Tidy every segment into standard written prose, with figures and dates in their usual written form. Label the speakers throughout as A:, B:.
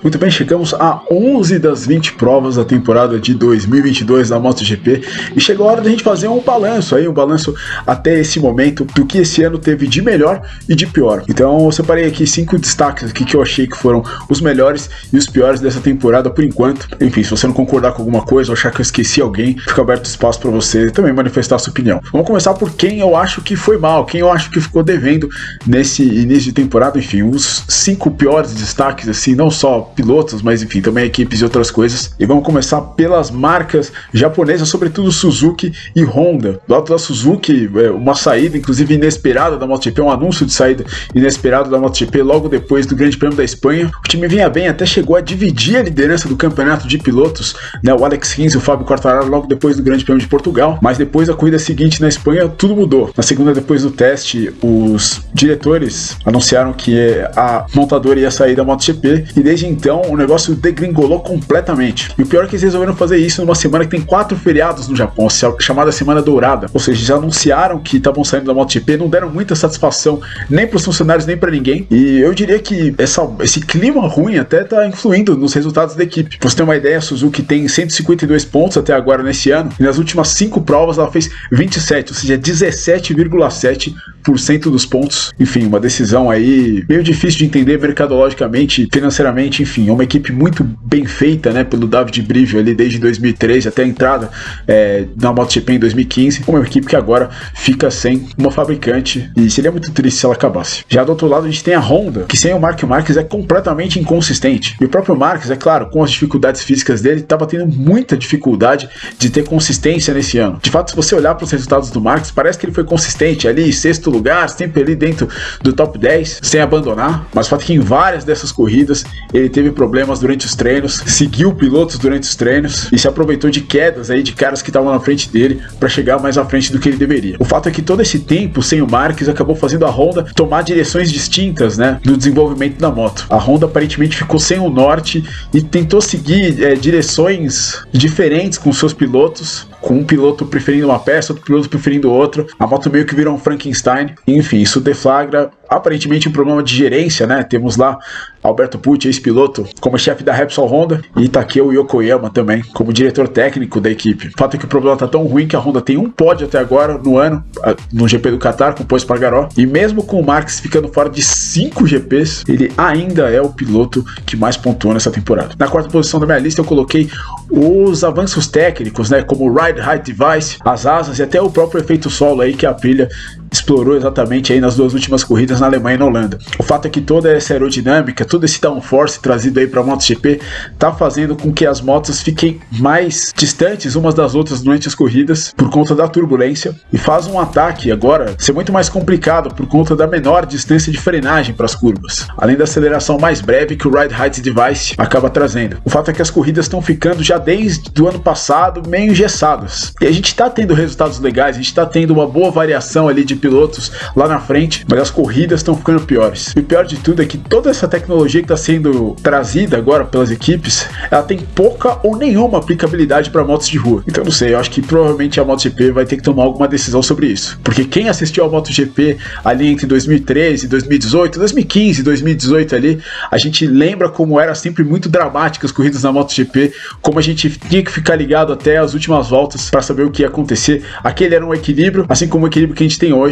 A: Muito bem, chegamos a 11 das 20 provas da temporada de 2022 da MotoGP e chegou a hora da gente fazer um balanço até esse momento do que esse ano teve de melhor e de pior. Então eu separei aqui 5 destaques aqui que eu achei que foram os melhores e os piores dessa temporada por enquanto. Enfim, se você não concordar com alguma coisa ou achar que eu esqueci alguém, fica aberto espaço para você também manifestar a sua opinião. Vamos começar por quem eu acho que foi mal, quem eu acho que ficou devendo nesse início de temporada. Enfim, os 5 piores destaques, assim, não só pilotos, mas enfim, também equipes e outras coisas. E vamos começar pelas marcas japonesas, sobretudo Suzuki e Honda. Do lado da Suzuki, uma saída inclusive inesperada da MotoGP, um anúncio de saída inesperado da MotoGP logo depois do Grande Prêmio da Espanha. O time vinha bem, até chegou a dividir a liderança do campeonato de pilotos, né? O Alex Rins e o Fábio Quartararo logo depois do Grande Prêmio de Portugal, mas depois da corrida seguinte na Espanha tudo mudou. Na segunda, depois do teste, os diretores anunciaram que a montadora ia sair da MotoGP e desde então o negócio degringolou completamente. E o pior é que eles resolveram fazer isso numa semana que tem 4 feriados no Japão, chamada Semana Dourada. Ou seja, já anunciaram que estavam saindo da MotoGP, não deram muita satisfação nem para os funcionários nem para ninguém. E eu diria que esse clima ruim até está influindo nos resultados da equipe. Pra você ter uma ideia, a Suzuki tem 152 pontos até agora nesse ano e nas últimas 5 provas ela fez 27, ou seja, 17,7% dos pontos. Enfim, uma decisão aí meio difícil de entender mercadologicamente, financeiramente. Enfim, é uma equipe muito bem feita, né, pelo David Brivio ali desde 2013 até a entrada na MotoGP em 2015. Uma equipe que agora fica sem uma fabricante e seria muito triste se ela acabasse. Já do outro lado a gente tem a Honda, que sem o Marc Marquez é completamente inconsistente. E o próprio Marquez, é claro, com as dificuldades físicas dele, estava tendo muita dificuldade de ter consistência nesse ano. De fato, se você olhar para os resultados do Marquez, parece que ele foi consistente ali em 6º lugar, sempre ali dentro do top 10, sem abandonar, mas o fato é que em várias dessas corridas ele teve problemas durante os treinos, seguiu pilotos durante os treinos e se aproveitou de quedas aí de caras que estavam na frente dele para chegar mais à frente do que ele deveria. O fato é que todo esse tempo sem o Marquez acabou fazendo a Honda tomar direções distintas, né, no desenvolvimento da moto. A Honda aparentemente ficou sem o norte e tentou seguir direções diferentes com seus pilotos, com um piloto preferindo uma peça, outro piloto preferindo outro. A moto meio que virou um Frankenstein. Enfim, isso deflagra aparentemente um problema de gerência, né? Temos lá Alberto Pucci, ex-piloto, como chefe da Repsol Honda, e Takeo Yokoyama também como diretor técnico da equipe. O fato é que o problema tá tão ruim que a Honda tem um pódio até agora no ano, no GP do Qatar, com o Pol Espargaró, e mesmo com o Marquez ficando fora de 5 GPs, ele ainda é o piloto que mais pontuou nessa temporada. Na 4ª posição da minha lista eu coloquei os avanços técnicos, né, como o Ride Height Device, as asas e até o próprio efeito solo aí que a Aprilia explorou exatamente aí nas 2 últimas corridas na Alemanha e na Holanda. O fato é que toda essa aerodinâmica, todo esse downforce trazido aí para a MotoGP tá fazendo com que as motos fiquem mais distantes umas das outras durante as corridas por conta da turbulência e faz um ataque agora ser muito mais complicado por conta da menor distância de frenagem para as curvas, além da aceleração mais breve que o Ride Height Device acaba trazendo. O fato é que as corridas estão ficando já desde o ano passado meio engessadas e a gente tá tendo resultados legais, a gente tá tendo uma boa variação ali de pilotos lá na frente, mas as corridas estão ficando piores. E o pior de tudo é que toda essa tecnologia que está sendo trazida agora pelas equipes, ela tem pouca ou nenhuma aplicabilidade para motos de rua. Então não sei, eu acho que provavelmente a MotoGP vai ter que tomar alguma decisão sobre isso. Porque quem assistiu a MotoGP ali entre 2013, 2018, 2015 e 2018 ali, a gente lembra como era sempre muito dramática as corridas na MotoGP, como a gente tinha que ficar ligado até as últimas voltas para saber o que ia acontecer. Aquele era um equilíbrio, assim como o equilíbrio que a gente tem hoje,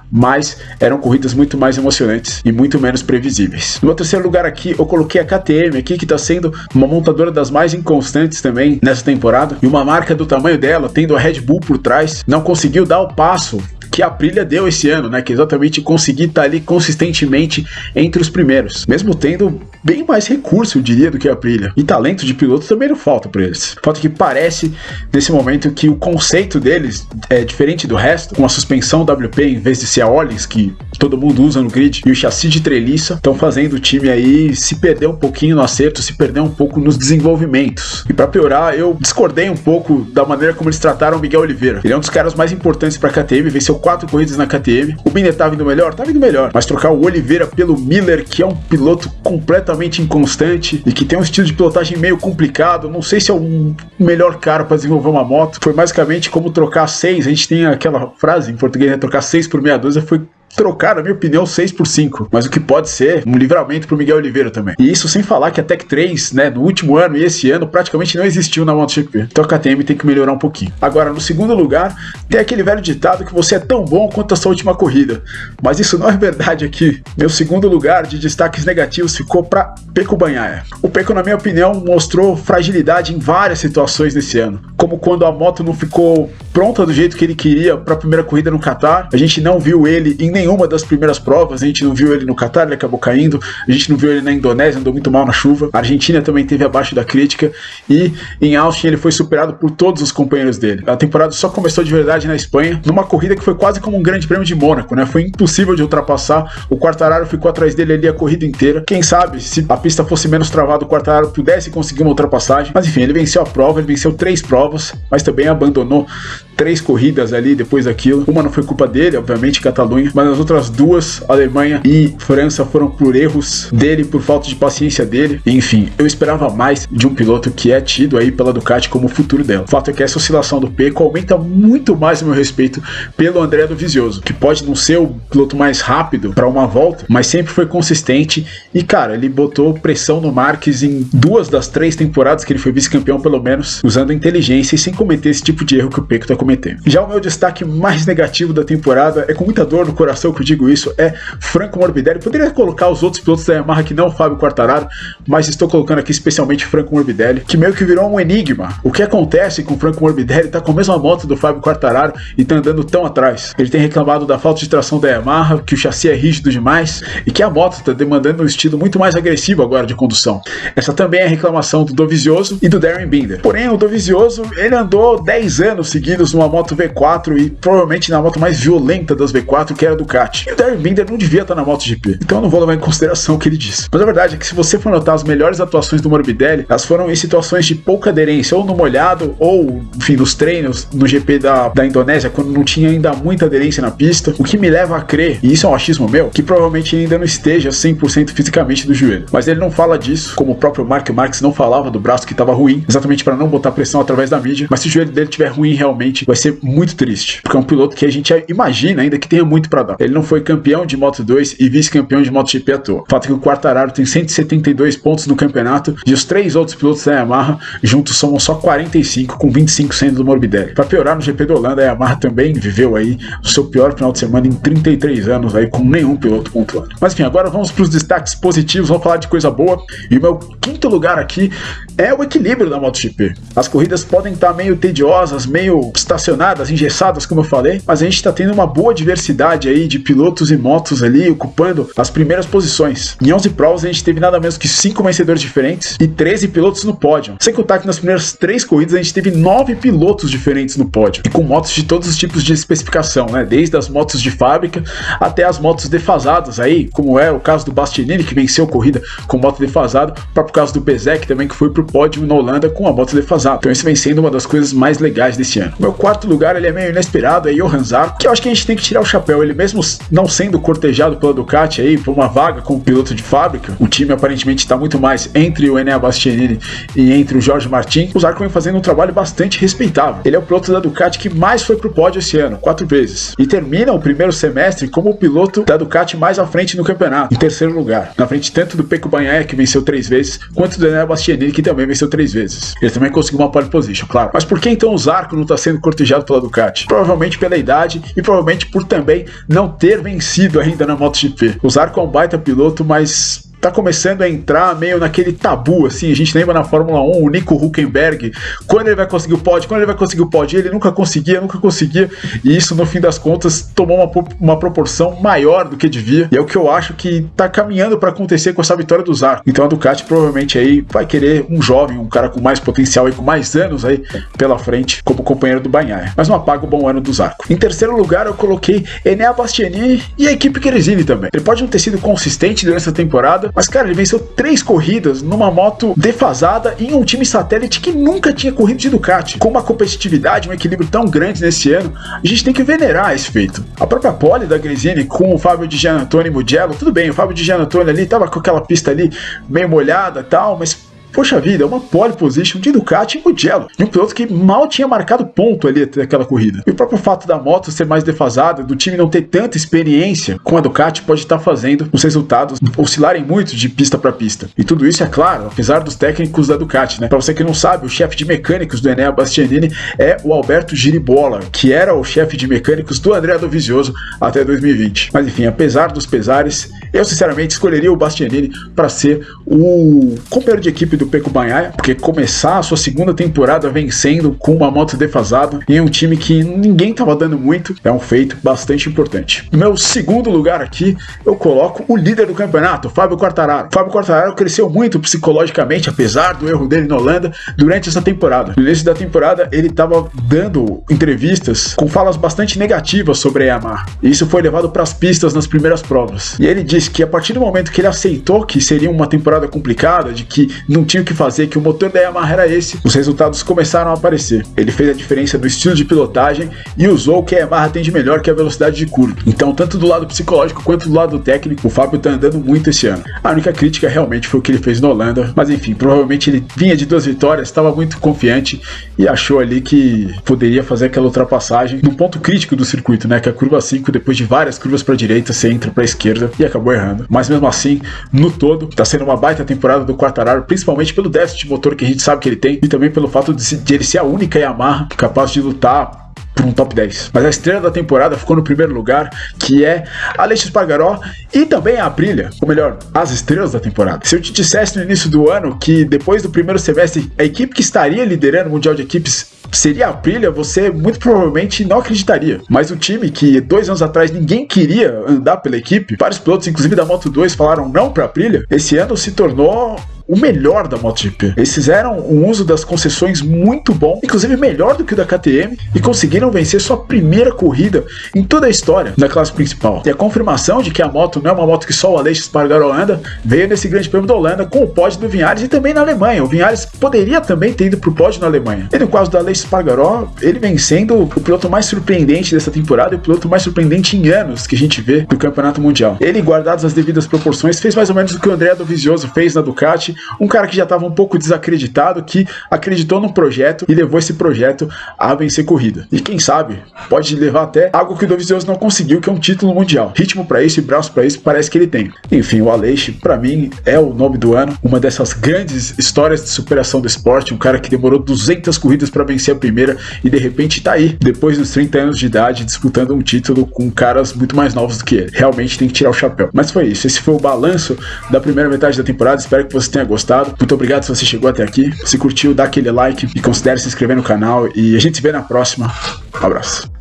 A: mas eram corridas muito mais emocionantes e muito menos previsíveis. No meu 3º lugar aqui, eu coloquei a KTM aqui, que está sendo uma montadora das mais inconstantes também nessa temporada, e uma marca do tamanho dela, tendo a Red Bull por trás, não conseguiu dar o passo que a Aprilia deu esse ano, né? Que exatamente conseguir estar ali consistentemente entre os primeiros, mesmo tendo bem mais recurso, eu diria, do que a Aprilia. E talento de piloto também não falta para eles. Falta que parece, nesse momento, que o conceito deles é diferente do resto, com a suspensão WP em vez de ser a Öhlins, que todo mundo usa no grid, e o chassi de treliça, estão fazendo o time aí se perder um pouquinho no acerto, se perder um pouco nos desenvolvimentos. E para piorar, eu discordei um pouco da maneira como eles trataram o Miguel Oliveira. Ele é um dos caras mais importantes para a KTM, venceu 4 corridas na KTM. O Binder tá vindo melhor? Tá vindo melhor. Mas trocar o Oliveira pelo Miller, que é um piloto completamente inconstante e que tem um estilo de pilotagem meio complicado, não sei se é o melhor cara para desenvolver uma moto. Foi basicamente como trocar 6. A gente tem aquela frase em português, né? Trocar 6 por meia dúzia foi trocar, na minha opinião, 6 por 5, mas o que pode ser um livramento pro Miguel Oliveira também. E isso sem falar que a Tech 3, né, no último ano e esse ano praticamente não existiu na MotoGP. Então a KTM tem que melhorar um pouquinho. Agora, no segundo lugar, tem aquele velho ditado que você é tão bom quanto a sua última corrida. Mas isso não é verdade aqui. Meu segundo lugar de destaques negativos ficou para Pecco Bagnaia. O Pecco, na minha opinião, mostrou fragilidade em várias situações desse ano. Como quando a moto não ficou pronta do jeito que ele queria para a primeira corrida no Qatar. A gente não viu ele em nenhuma das primeiras provas, a gente não viu ele no Qatar, ele acabou caindo, a gente não viu ele na Indonésia, andou muito mal na chuva, a Argentina também teve abaixo da crítica, e em Austin ele foi superado por todos os companheiros dele. A temporada só começou de verdade na Espanha, numa corrida que foi quase como um grande prêmio de Mônaco, né? Foi impossível de ultrapassar, o Quartararo ficou atrás dele ali a corrida inteira. Quem sabe, se a pista fosse menos travada, o Quartararo pudesse conseguir uma ultrapassagem, mas enfim, ele venceu a prova, ele venceu 3 provas, mas também abandonou 3 corridas ali depois daquilo. Uma não foi culpa dele, obviamente, Catalunha, mas as outras 2, Alemanha e França, foram por erros dele, por falta de paciência dele. Enfim, eu esperava mais de um piloto que é tido aí pela Ducati como o futuro dela. O fato é que essa oscilação do Pecco aumenta muito mais o meu respeito pelo André Dovizioso, que pode não ser o piloto mais rápido para uma volta, mas sempre foi consistente e, cara, ele botou pressão no Marques em 2 das 3 temporadas que ele foi vice-campeão, pelo menos, usando inteligência e sem cometer esse tipo de erro que o Pecco tá cometendo. Já o meu destaque mais negativo da temporada, é com muita dor no coração que eu digo isso, é Franco Morbidelli. Poderia colocar os outros pilotos da Yamaha que não o Fábio Quartararo, mas estou colocando aqui especialmente Franco Morbidelli, que meio que virou um enigma. O que acontece com o Franco Morbidelli? Tá com a mesma moto do Fábio Quartararo e tá andando tão atrás. Ele tem reclamado da falta de tração da Yamaha, que o chassi é rígido demais e que a moto tá demandando um estilo muito mais agressivo agora de condução. Essa também é a reclamação do Dovizioso e do Darryn Binder. Porém, o Dovizioso, ele andou 10 anos seguidos numa moto V4 e provavelmente na moto mais violenta das V4, que era a Ducati. E o Darryn Binder não devia estar na MotoGP. Então eu não vou levar em consideração o que ele disse. Mas a verdade é que se você for notar as melhores atuações do Morbidelli, elas foram em situações de pouca aderência, ou no molhado, ou, enfim, nos treinos, no GP da Indonésia, quando não tinha ainda muita aderência na pista. O que me leva a crer, e isso é um achismo meu, que provavelmente ainda não esteja 100% fisicamente do joelho. Mas ele não fala disso, como o próprio Mark Marques não falava do braço que estava ruim, exatamente para não botar pressão através da mídia. Mas se o joelho dele estiver ruim realmente, vai ser muito triste, porque é um piloto que a gente imagina ainda que tenha muito para dar. Ele não foi campeão de Moto2 e vice-campeão de MotoGP à toa. O fato é que o Quartararo tem 172 pontos no campeonato e os 3 outros pilotos da Yamaha juntos somam só 45, com 25 sendo do Morbidelli. Para piorar, no GP da Holanda, a Yamaha também viveu aí o seu pior final de semana em 33 anos aí, com nenhum piloto pontuando. Mas enfim, agora vamos para os destaques positivos, vamos falar de coisa boa. E o meu quinto lugar aqui é o equilíbrio da MotoGP. As corridas podem estar meio tediosas, meio estacionadas, engessadas, como eu falei, mas a gente está tendo uma boa diversidade aí de pilotos e motos ali ocupando as primeiras posições. Em 11 provas a gente teve nada menos que 5 vencedores diferentes e 13 pilotos no pódio. Sem contar que nas primeiras 3 corridas a gente teve 9 pilotos diferentes no pódio e com motos de todos os tipos de especificação, né? Desde as motos de fábrica até as motos defasadas aí, como é o caso do Bastianini, que venceu a corrida com moto defasada, o próprio caso do Bezek também, que foi pro pódio na Holanda com a moto defasada. Então isso vem sendo uma das coisas mais legais desse ano. O meu quarto lugar, ele é meio inesperado, é Johann Zarco, que eu acho que a gente tem que tirar o chapéu. Ele mesmo não sendo cortejado pela Ducati aí por uma vaga como piloto de fábrica, o time aparentemente está muito mais entre o Enea Bastianini e entre o Jorge Martin. O Zarco vem fazendo um trabalho bastante respeitável. Ele é o piloto da Ducati que mais foi pro pódio esse ano, 4 vezes, e termina o primeiro semestre como o piloto da Ducati mais à frente no campeonato, em terceiro lugar, na frente tanto do Pecco Bagnaia, que venceu 3 vezes, quanto do Enea Bastianini, que também venceu 3 vezes. Ele também conseguiu uma pole position, claro. Mas por que então o Zarco não está sendo cortejado pela Ducati? Provavelmente pela idade e provavelmente por também não ter vencido ainda na MotoGP. O Zarco é um baita piloto, mas tá começando a entrar meio naquele tabu, assim. A gente lembra na Fórmula 1, o Nico Hülkenberg, quando ele vai conseguir o pódio, ele nunca conseguia, e isso no fim das contas tomou uma proporção maior do que devia, e é o que eu acho que tá caminhando para acontecer com essa vitória do Zarco. Então a Ducati provavelmente aí vai querer um jovem, um cara com mais potencial e com mais anos aí pela frente como companheiro do Bagnaia, mas não apaga o bom ano do Zarco. Em terceiro lugar eu coloquei Enea Bastianini e a equipe Keresini também. Ele pode não ter sido consistente durante essa temporada, mas cara, ele venceu 3 corridas numa moto defasada em um time satélite que nunca tinha corrido de Ducati. Com uma competitividade, um equilíbrio tão grande nesse ano, a gente tem que venerar esse feito. A própria pole da Gresini com o Fábio Di Giannantonio e Mugello, tudo bem, o Fábio Di Giannantonio ali tava com aquela pista ali meio molhada e tal, mas poxa vida, é uma pole position de Ducati e Mugello, de um piloto que mal tinha marcado ponto ali até aquela corrida. E o próprio fato da moto ser mais defasada, do time não ter tanta experiência com a Ducati, pode estar fazendo os resultados oscilarem muito de pista para pista. E tudo isso, é claro, apesar dos técnicos da Ducati, né? Para você que não sabe, o chefe de mecânicos do Enea Bastianini é o Alberto Giribola, que era o chefe de mecânicos do Andrea Dovizioso até 2020. Mas enfim, apesar dos pesares, eu sinceramente escolheria o Bastianini para ser o companheiro de equipe do Pecco Bagnaia, porque começar a sua segunda temporada vencendo com uma moto defasada em um time que ninguém estava dando muito, é um feito bastante importante. No meu segundo lugar aqui, eu coloco o líder do campeonato, Fábio Quartararo. Fábio Quartararo cresceu muito psicologicamente, apesar do erro dele na Holanda, durante essa temporada. No início da temporada, ele estava dando entrevistas com falas bastante negativas sobre a Yamaha. E isso foi levado para as pistas nas primeiras provas. E ele disse que a partir do momento que ele aceitou que seria uma temporada complicada, de que não tinha o que fazer, que o motor da Yamaha era esse, os resultados começaram a aparecer. Ele fez a diferença no estilo de pilotagem e usou o que a Yamaha tem de melhor, que é a velocidade de curva. Então, tanto do lado psicológico quanto do lado técnico, o Fábio tá andando muito esse ano. A única crítica realmente foi o que ele fez na Holanda, mas enfim, provavelmente ele vinha de 2 vitórias, estava muito confiante e achou ali que poderia fazer aquela ultrapassagem no ponto crítico do circuito, né, que é a curva 5, depois de várias curvas para a direita, você entra para a esquerda e acabou errando. Mas mesmo assim, no todo, tá sendo uma baita temporada do Quartararo, principalmente pelo déficit de motor que a gente sabe que ele tem e também pelo fato de ele ser a única Yamaha capaz de lutar por um top 10. Mas a estrela da temporada ficou no primeiro lugar, que é Aleix Espargaró e também a Aprilia, ou melhor, as estrelas da temporada. Se eu te dissesse no início do ano que depois do primeiro semestre a equipe que estaria liderando o Mundial de Equipes seria a Aprilia, você muito provavelmente não acreditaria. Mas o time que 2 anos atrás ninguém queria andar pela equipe, vários pilotos, inclusive da Moto2, falaram não para a Aprilia, esse ano se tornou o melhor da MotoGP. Eles fizeram um uso das concessões muito bom, inclusive melhor do que o da KTM, e conseguiram vencer sua primeira corrida em toda a história da classe principal. E a confirmação de que a moto não é uma moto que só o Aleix Espargaró anda, veio nesse grande prêmio da Holanda com o pódio do Viñales e também na Alemanha. O Viñales poderia também ter ido pro pódio na Alemanha. E no caso do Aleix Espargaró, ele vem sendo o piloto mais surpreendente dessa temporada e o piloto mais surpreendente em anos que a gente vê do Campeonato Mundial. Ele, guardadas as devidas proporções, fez mais ou menos o que o Andrea Dovizioso fez na Ducati, um cara que já estava um pouco desacreditado, que acreditou no projeto e levou esse projeto a vencer corrida. E quem sabe, pode levar até algo que o Dovizioso não conseguiu, que é um título mundial. Ritmo para isso e braço para isso parece que ele tem. Enfim, o Aleix, para mim, é o nome do ano, uma dessas grandes histórias de superação do esporte, um cara que demorou 200 corridas para vencer a primeira e de repente tá aí, depois dos 30 anos de idade, disputando um título com caras muito mais novos do que ele. Realmente tem que tirar o chapéu. Mas foi isso, esse foi o balanço da primeira metade da temporada, espero que você tenha gostado. Muito obrigado se você chegou até aqui. Se curtiu, dá aquele like e considere se inscrever no canal. E a gente se vê na próxima. Um abraço.